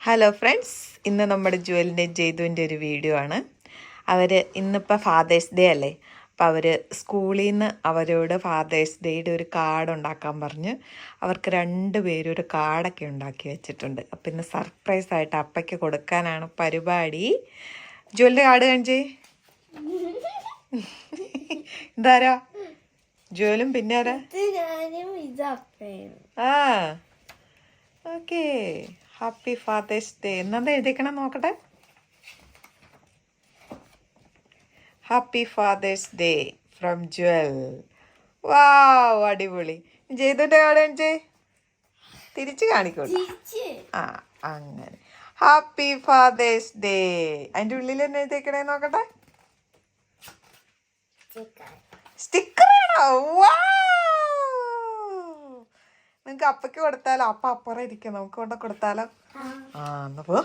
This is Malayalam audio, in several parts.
ഹലോ ഫ്രണ്ട്സ്, ഇന്ന് നമ്മുടെ ജുവലിൻ്റെയും ജയ്തുവിൻ്റെ ഒരു വീഡിയോ ആണ്. അവർ ഇന്നിപ്പോൾ ഫാദേഴ്സ് ഡേ അല്ലേ, അപ്പോൾ അവർ സ്കൂളിൽ നിന്ന് അവരോട് ഫാദേഴ്സ് ഡേയുടെ ഒരു കാർഡ് ഉണ്ടാക്കാൻ പറഞ്ഞ് അവർക്ക് രണ്ടുപേരും ഒരു കാർഡൊക്കെ ഉണ്ടാക്കി വെച്ചിട്ടുണ്ട്. അപ്പോൾ ഇന്ന് സർപ്രൈസായിട്ട് അപ്പയ്ക്ക് കൊടുക്കാനാണ് പരിപാടി. ജുവലിൻ്റെ കാർഡ് കാണിച്ചേ. ഇതാരാ? ജുവലും പിന്നെ ആരാ? ആ ഓക്കേ. ഹാപ്പി ഫാദേഴ്സ് ഡേ എന്നെന്താ എഴുതിക്കണം നോക്കട്ടെ. Happy father's day from Jewel. Wow, അടിപൊളി. ജയ്തുവിൻ്റെ കാർഡ് കാണിച്ചേ. തിരിച്ച് കാണിക്കോളൂ. ആ അങ്ങനെ. Happy father's day. അതിൻ്റെ ഉള്ളിൽ തന്നെ എഴുതിക്കണേ നോക്കട്ടെ. സ്റ്റിക്കറാണോ? വാ, നിങ്ങൾക്ക് അപ്പയ്ക്ക് കൊടുത്താലോ? അപ്പ അപ്പുറം ഇരിക്കാം, നമുക്ക് കൊണ്ട് കൊടുത്താലോ? ആ എന്നാ പോ.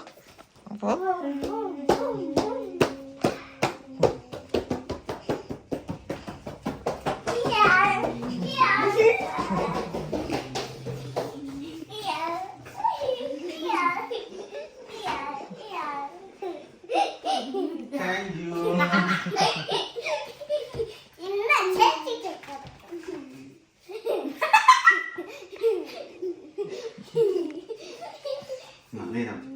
Malena.